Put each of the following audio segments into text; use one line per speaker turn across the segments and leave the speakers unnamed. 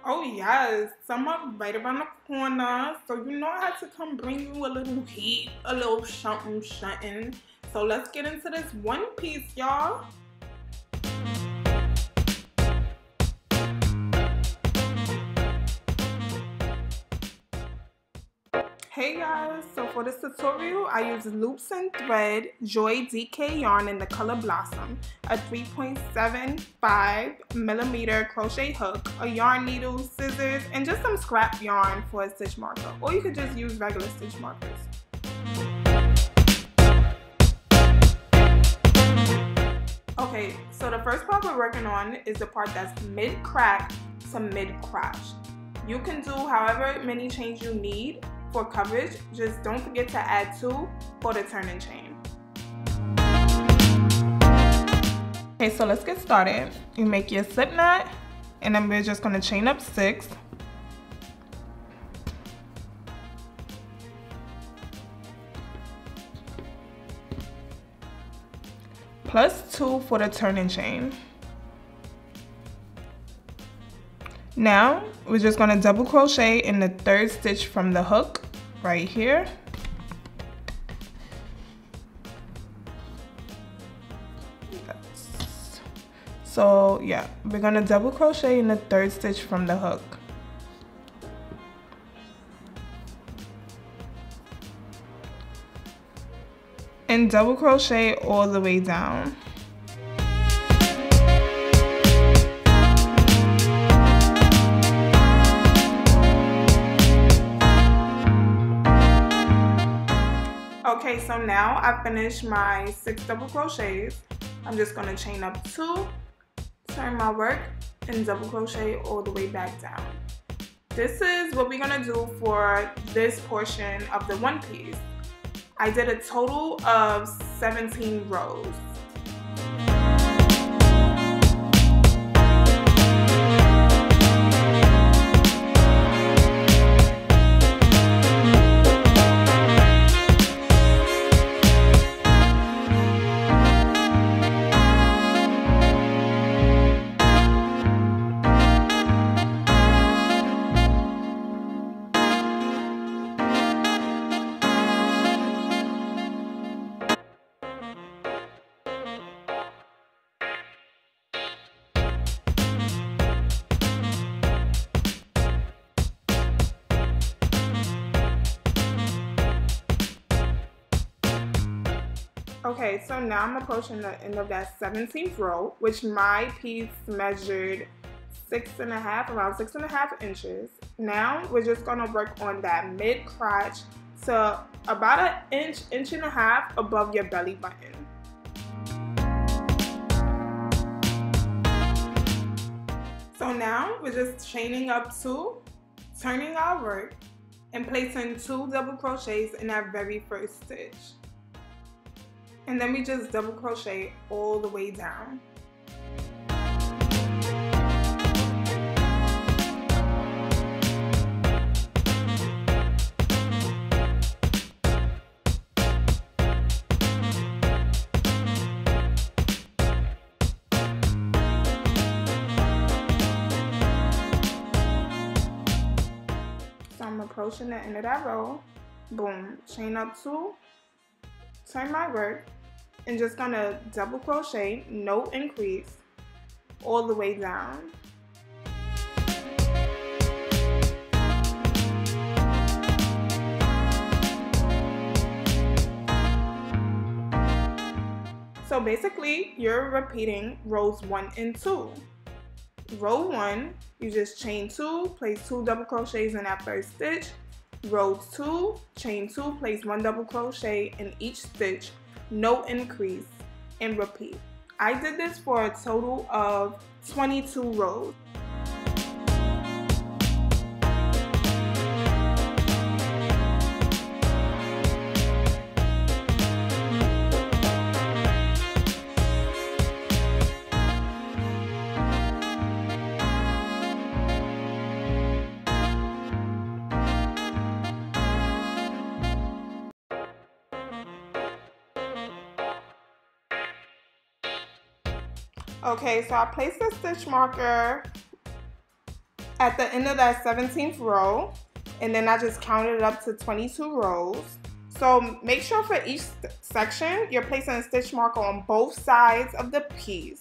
Oh yes, summer right around the corner. So you know I had to come bring you a little heat, a little something, something. So let's get into this one piece, y'all. Hey guys, so for this tutorial I use loops and thread, Joy DK yarn in the color Blossom, a 3.75mm crochet hook, a yarn needle, scissors, and just some scrap yarn for a stitch marker, or you could just use regular stitch markers. Okay, so the first part we're working on is the part that's mid-crack to mid-crotch. You can do however many chains you need for coverage, just don't forget to add 2 for the turning chain. Okay, so let's get started. You make your slip knot, and then we're just gonna chain up 6. Plus 2 for the turning chain. Now, we're just going to double crochet in the 3rd stitch from the hook right here. So yeah, we're going to double crochet in the 3rd stitch from the hook. And double crochet all the way down. Okay, so now I finished my 6 double crochets. I'm just going to chain up 2, turn my work, and double crochet all the way back down. This is what we're going to do for this portion of the one piece. I did a total of 17 rows. Okay, so now I'm approaching the end of that 17th row, which my piece measured 6.5, around 6.5 inches. Now we're just gonna work on that mid crotch to about an inch, inch and a half above your belly button. So now we're just chaining up 2, turning our work, and placing 2 double crochets in that very first stitch. And then we just double crochet all the way down. So I'm approaching the end of that row. Boom, chain up 2, turn my work, and just gonna double crochet, no increase, all the way down. So basically, you're repeating rows 1 and 2. Row 1, you just chain 2, place 2 double crochets in that first stitch. Row 2, chain 2, place 1 double crochet in each stitch, no increase, and repeat. I did this for a total of 22 rows. Okay, so I placed the stitch marker at the end of that 17th row, and then I just counted up to 22 rows. So make sure for each section, you're placing a stitch marker on both sides of the piece.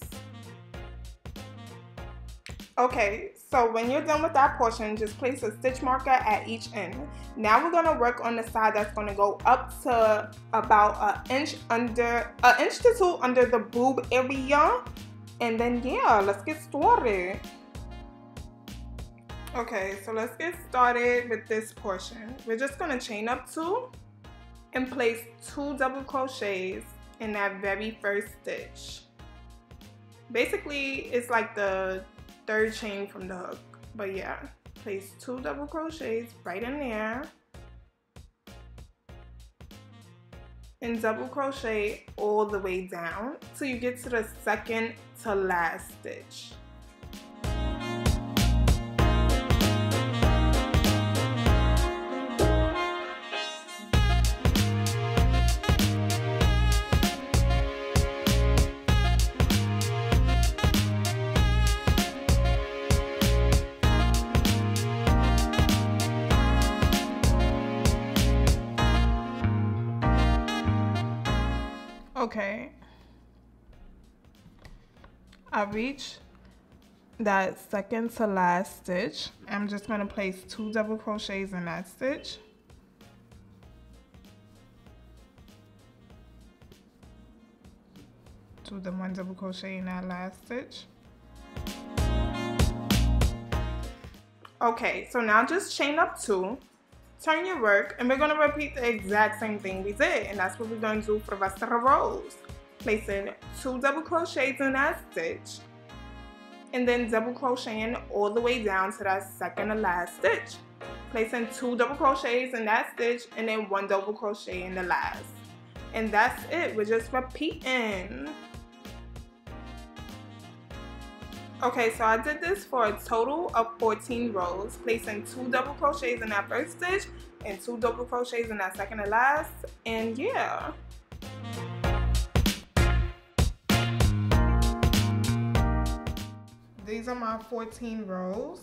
Okay, so when you're done with that portion, just place a stitch marker at each end. Now we're gonna work on the side that's gonna go up to about an inch to 2 under the boob area. And then yeah, let's get started. Okay, so let's get started with this portion. We're just gonna chain up 2 and place 2 double crochets in that very first stitch. Basically, it's like the 3rd chain from the hook, but yeah, place 2 double crochets right in there and double crochet all the way down till you get to the 2nd to last stitch. Okay, I reached that 2nd to last stitch. I'm just going to place 2 double crochets in that stitch. Do the 1 double crochet in that last stitch. Okay, so now just chain up 2. Turn your work, and we're going to repeat the exact same thing we did, and that's what we're going to do for the rest of the rows. Placing 2 double crochets in that stitch, and then double crocheting all the way down to that 2nd to last stitch. Placing 2 double crochets in that stitch, and then 1 double crochet in the last. And that's it, we're just repeating. Okay, so I did this for a total of 14 rows, placing 2 double crochets in that first stitch and 2 double crochets in that 2nd to last, and yeah. These are my 14 rows.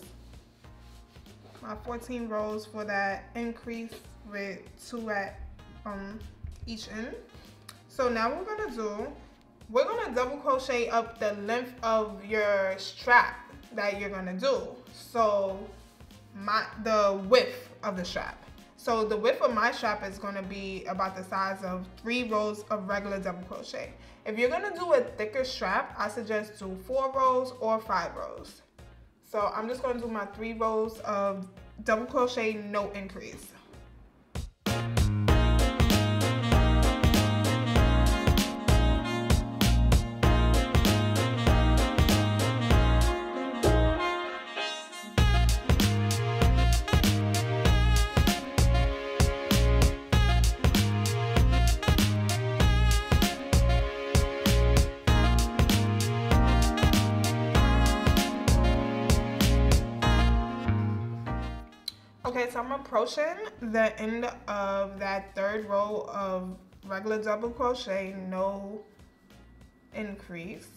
My 14 rows for that increase with 2 at each end. So now what we're gonna do, we're gonna double crochet up the length of your strap that you're gonna do. So the width of the strap. So the width of my strap is gonna be about the size of 3 rows of regular double crochet. If you're gonna do a thicker strap, I suggest do 4 rows or 5 rows. So I'm just gonna do my 3 rows of double crochet, no increase. Okay, so I'm approaching the end of that 3rd row of regular double crochet, no increase.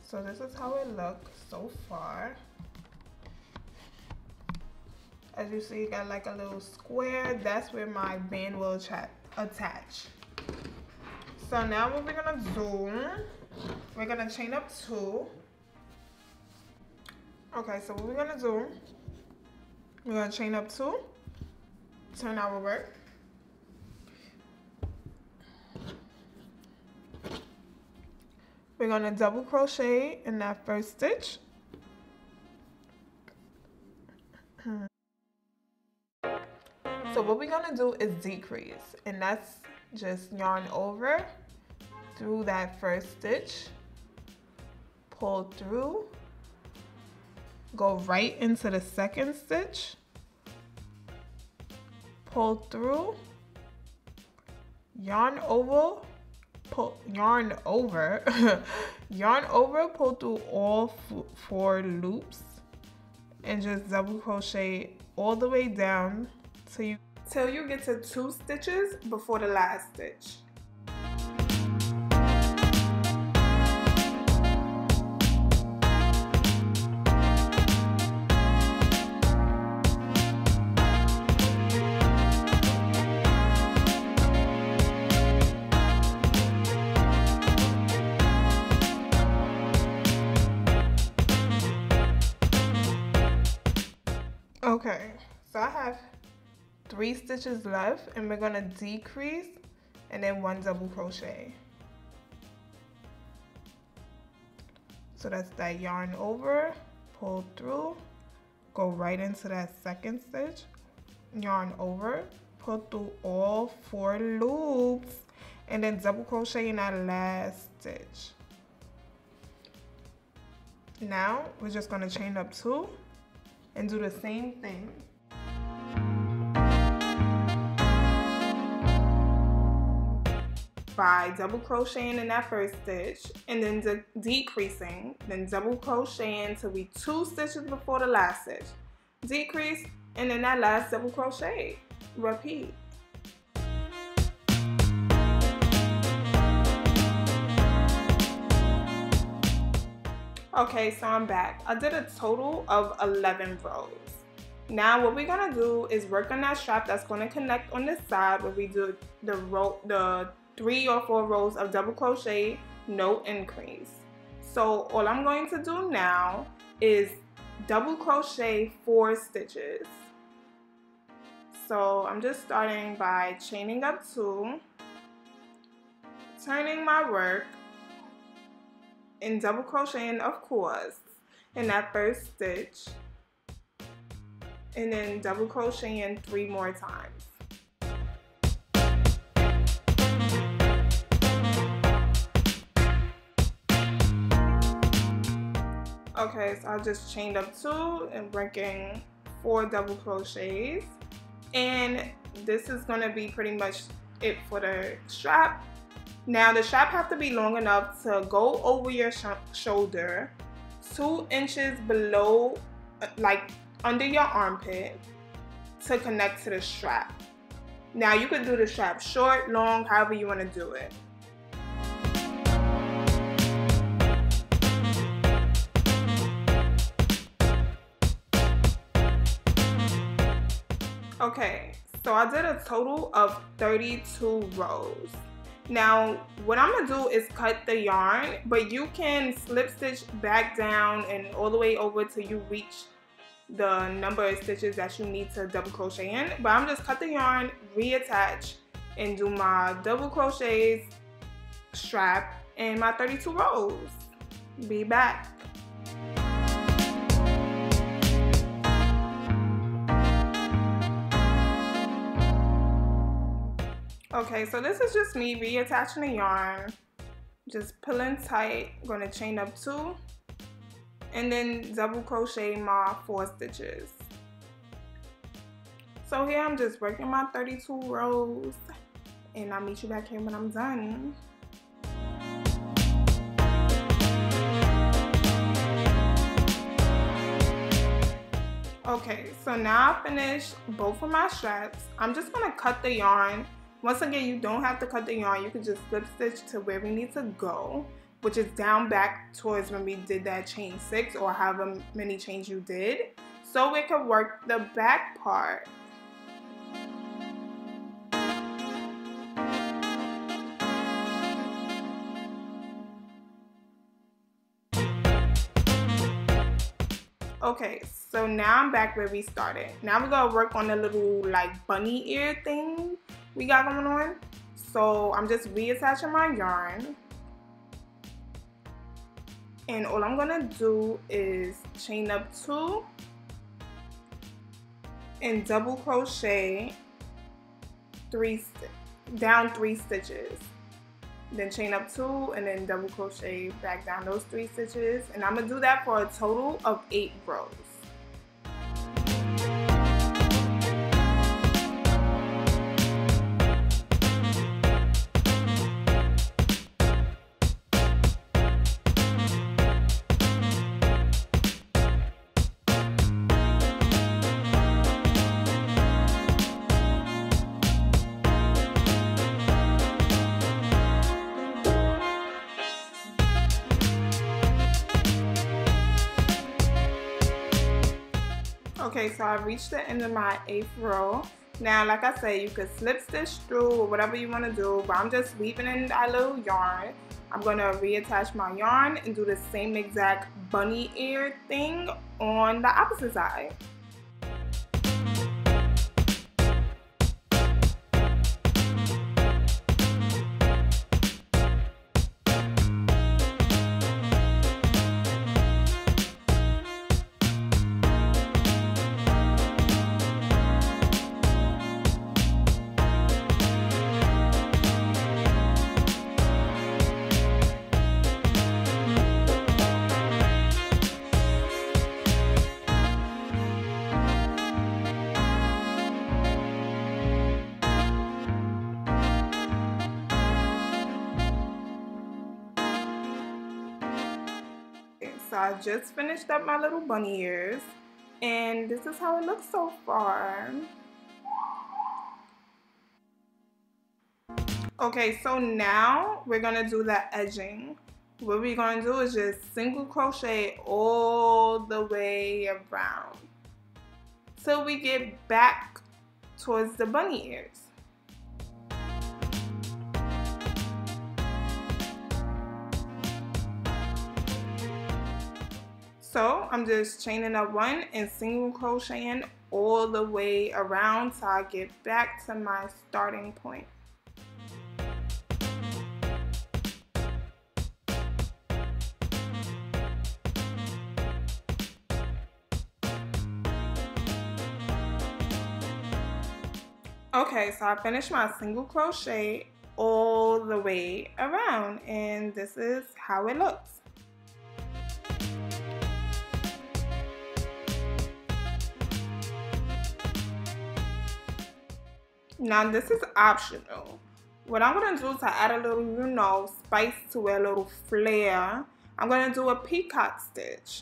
So this is how it looks so far. As you see, you got like a little square. That's where my band will attach. So now what we're gonna do, we're gonna chain up 2. Okay, so what we're gonna do, we're gonna chain up 2, turn our work. We're gonna double crochet in that first stitch. So what we're gonna do is decrease, and that's just yarn over through that first stitch, pull through, go right into the 2nd stitch, pull through, yarn over, pull through all 4 loops, and just double crochet all the way down till you get to 2 stitches before the last stitch. Okay, so I have 3 stitches left, and we're gonna decrease and then 1 double crochet. So that's that yarn over, pull through, go right into that second stitch, yarn over, pull through all 4 loops, and then double crochet in that last stitch. Now we're just gonna chain up 2 and do the same thing. By double crocheting in that first stitch and then decreasing, then double crocheting till we 2 stitches before the last stitch. Decrease and then that last double crochet. Repeat. Okay, so I'm back. I did a total of 11 rows. Now what we're gonna do is work on that strap that's gonna connect on this side where we do the 3 or 4 rows of double crochet, no increase. So all I'm going to do now is double crochet 4 stitches. So I'm just starting by chaining up 2, turning my work, and double crocheting, of course, in that first stitch, and then double crocheting 3 more times. Okay, so I just chained up 2 and breaking 4 double crochets, and this is gonna be pretty much it for the strap. Now the strap have to be long enough to go over your shoulder, 2 inches below, like under your armpit, to connect to the strap. Now you could do the strap short, long, however you want to do it. Okay, so I did a total of 32 rows. Now, what I'm gonna do is cut the yarn, but you can slip stitch back down and all the way over till you reach the number of stitches that you need to double crochet in. But I'm just cut the yarn, reattach, and do my double crochets, strap, and my 32 rows. Be back. Okay, so this is just me reattaching the yarn, just pulling tight, I'm gonna chain up 2, and then double crochet my 4 stitches. So here I'm just working my 32 rows, and I'll meet you back here when I'm done. Okay, so now I finished both of my straps. I'm just gonna cut the yarn. Once again, you don't have to cut the yarn. You can just slip stitch to where we need to go, which is down back towards when we did that chain 6 or however many chains you did, so we can work the back part. Okay, so now I'm back where we started. Now we're gonna work on the little like bunny ear thing we got going on. So I'm just reattaching my yarn, and all I'm gonna do is chain up 2 and double crochet 3 stitches, then chain up 2 and then double crochet back down those 3 stitches, and I'm gonna do that for a total of 8 rows. Okay, so I've reached the end of my 8th row. Now, like I said, you could slip stitch through or whatever you want to do, but I'm just leaving in that little yarn. I'm going to reattach my yarn and do the same exact bunny ear thing on the opposite side. So I just finished up my little bunny ears, and this is how it looks so far. Okay, so now we're gonna do the edging. What we're gonna do is just single crochet all the way around till we get back towards the bunny ears. So I'm just chaining up one and single crocheting all the way around till I get back to my starting point. Okay, so I finished my single crochet all the way around, and this is how it looks. Now this is optional. What I'm going to do to add a little, you know, spice to it, a little flair, I'm going to do a peacock stitch.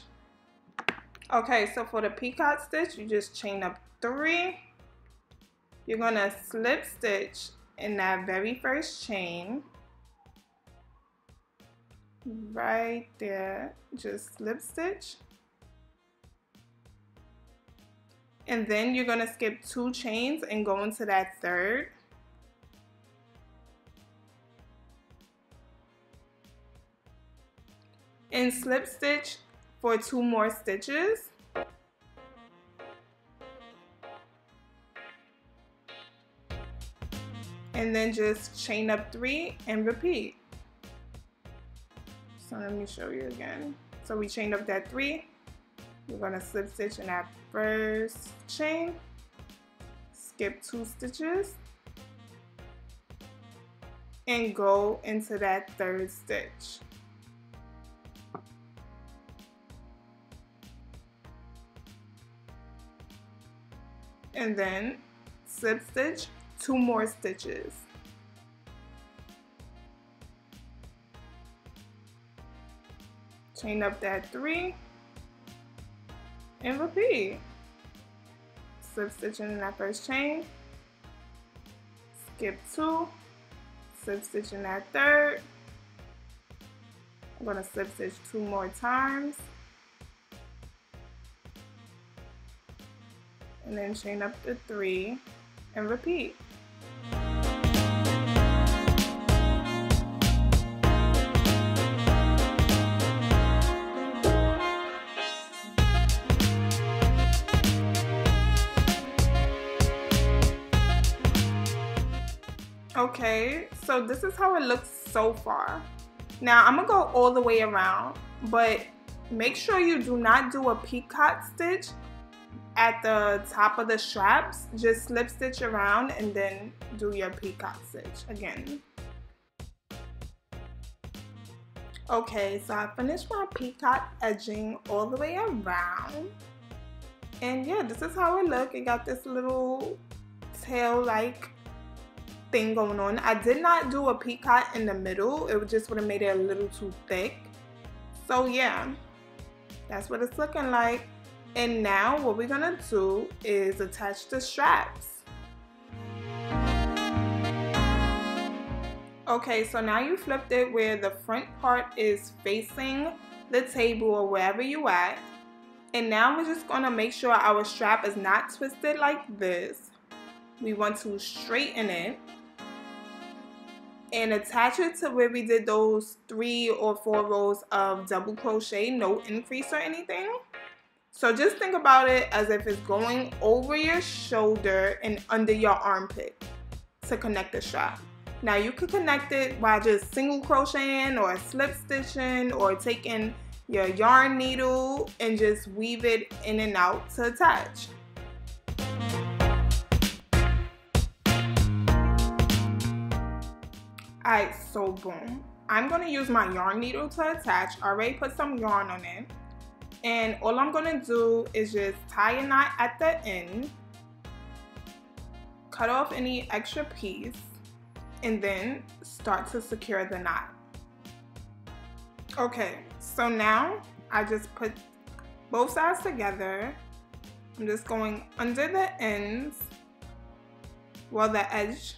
Okay, so for the peacock stitch, you just chain up 3. You're going to slip stitch in that very first chain. Right there, just slip stitch. And then you're going to skip 2 chains and go into that third. And slip stitch for 2 more stitches. And then just chain up 3 and repeat. So let me show you again. So we chained up that 3. We're going to slip stitch in that first chain, skip 2 stitches, and go into that third stitch. And then slip stitch 2 more stitches. Chain up that 3. And repeat. Slip stitch in that first chain, skip 2, slip stitch in that third. I'm going to slip stitch 2 more times, and then chain up the 3 and repeat. Okay, so this is how it looks so far. Now I'm gonna go all the way around, but make sure you do not do a peacock stitch at the top of the straps. Just slip stitch around and then do your peacock stitch again. Okay, so I finished my peacock edging all the way around. And yeah, this is how it looks. It got this little tail-like thing going on. I did not do a peacock in the middle. It just would have made it a little too thick. So yeah, that's what it's looking like. And now what we're gonna do is attach the straps. Okay, so now you flipped it where the front part is facing the table or wherever you at. And now we're just going to make sure our strap is not twisted like this. We want to straighten it and attach it to where we did those 3 or 4 rows of double crochet, no increase or anything. So just think about it as if it's going over your shoulder and under your armpit to connect the strap. Now you could connect it by just single crocheting or slip stitching or taking your yarn needle and just weave it in and out to attach. Alright, so boom. I'm going to use my yarn needle to attach. I already put some yarn on it. And all I'm going to do is just tie a knot at the end. Cut off any extra piece. And then start to secure the knot. Okay, so now I just put both sides together. I'm just going under the ends, well, the edge,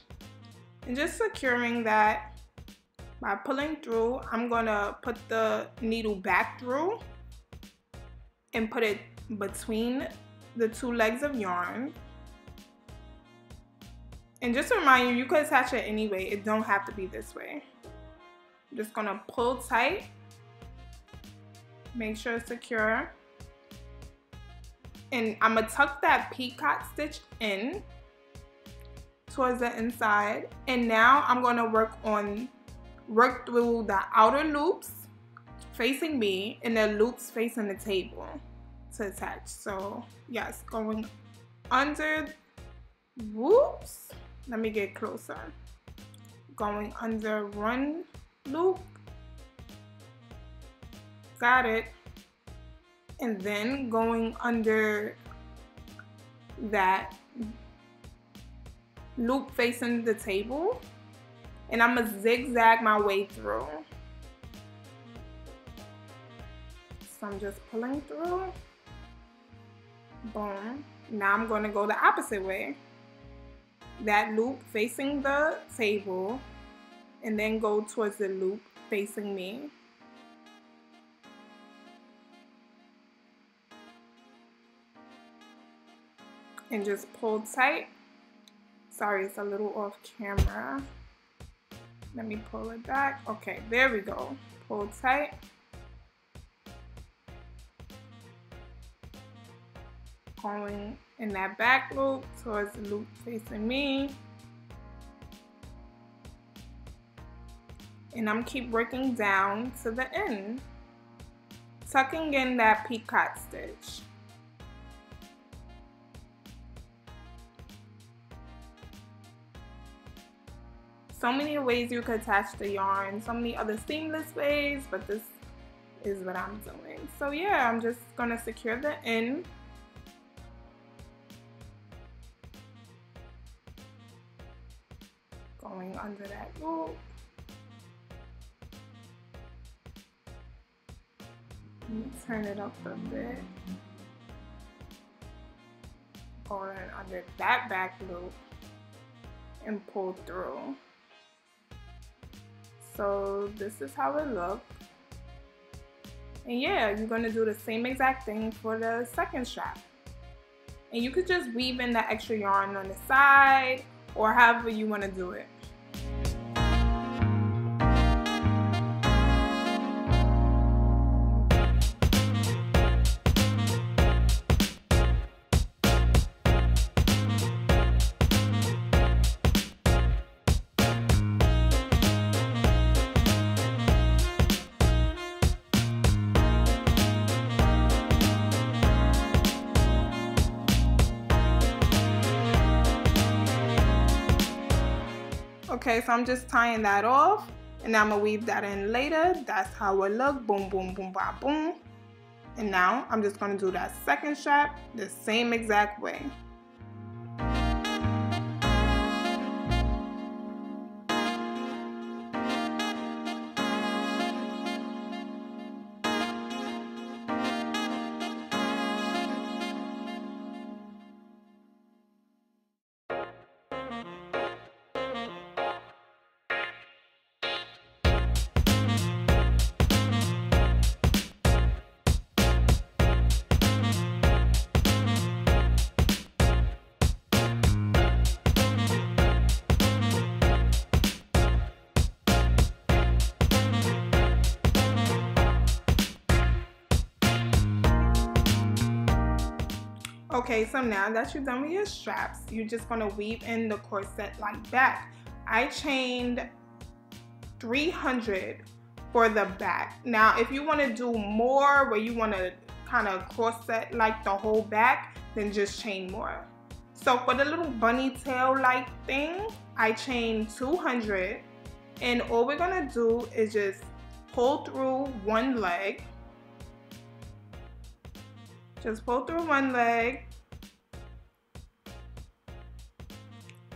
and just securing that by pulling through. I'm gonna put the needle back through and put it between the 2 legs of yarn. And just to remind you, you could attach it anyway. It don't have to be this way. I'm just gonna pull tight. Make sure it's secure. And I'm gonna tuck that peacock stitch in towards the inside. And now I'm gonna work through the outer loops facing me and the loops facing the table to attach. So yes, going under, whoops, let me get closer. Going under 1 loop. Got it. And then going under that loop facing the table. And I'm gonna zigzag my way through. So I'm just pulling through. Boom. Now I'm gonna go the opposite way. That loop facing the table. And then go towards the loop facing me. And just pull tight. Sorry, it's a little off camera. Let me pull it back. Okay, there we go. Pull tight. Going in that back loop towards the loop facing me. And I'm keep working down to the end. Tucking in that peacock stitch. So many ways you could attach the yarn, so many other seamless ways, but this is what I'm doing. So yeah, I'm just gonna secure the end. Going under that loop. Let me turn it up a bit. Going under that back loop and pull through. So this is how it looks. And yeah, you're going to do the same exact thing for the second strap. And you could just weave in the extra yarn on the side or however you want to do it. Okay, so I'm just tying that off and I'm gonna weave that in later. That's how it look. Boom, boom, boom, ba, boom. And now I'm just gonna do that second strap the same exact way. Okay, so now that you're done with your straps, you're just gonna weave in the corset like back. I chained 300 for the back. Now, if you wanna do more, where you wanna kind of corset like the whole back, then just chain more. So for the little bunny tail like thing, I chained 200, and all we're gonna do is just pull through one leg. Just pull through one leg.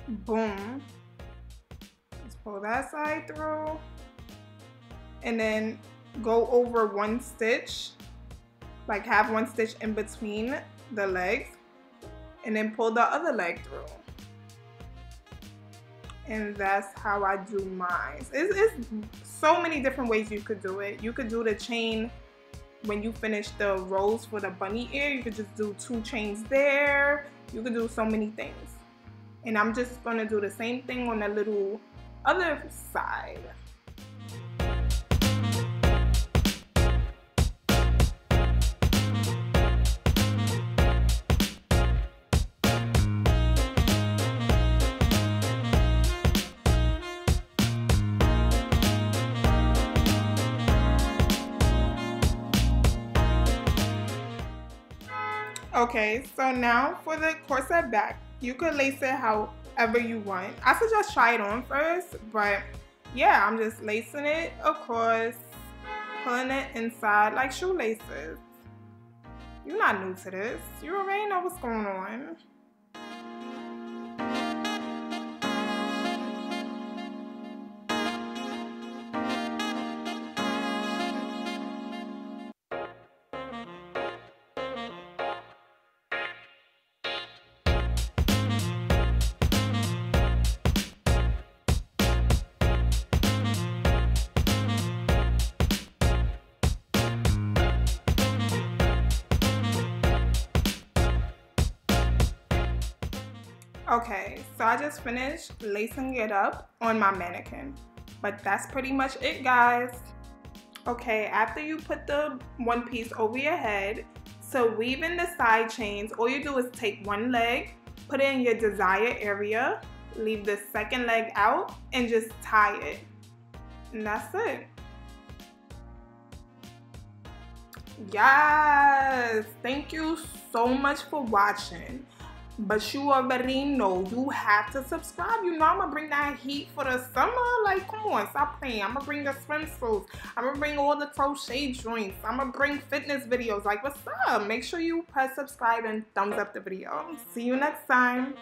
Boom. Just pull that side through. And then go over one stitch. Like have one stitch in between the legs. And then pull the other leg through. And that's how I do mine. It's so many different ways you could do it. You could do the chain when you finish the rows for the bunny ear. You could just do 2 chains there. You could do so many things. And I'm just gonna do the same thing on the little other side. Okay, so now for the corset back, you could lace it however you want. I suggest try it on first, but yeah, I'm just lacing it across, pulling it inside like shoelaces. You're not new to this. You already know what's going on. Okay, so I just finished lacing it up on my mannequin. But that's pretty much it, guys. Okay, after you put the one piece over your head, so weave in the side chains, all you do is take one leg, put it in your desired area, leave the second leg out, and just tie it. And that's it. Yes, thank you so much for watching. But you already know you have to subscribe. You know I'm gonna bring that heat for the summer. Like, come on, stop playing. I'm gonna bring the swimsuits. I'm gonna bring all the crochet joints. I'm gonna bring fitness videos. Like, what's up? Make sure you press subscribe and thumbs up the video. See you next time.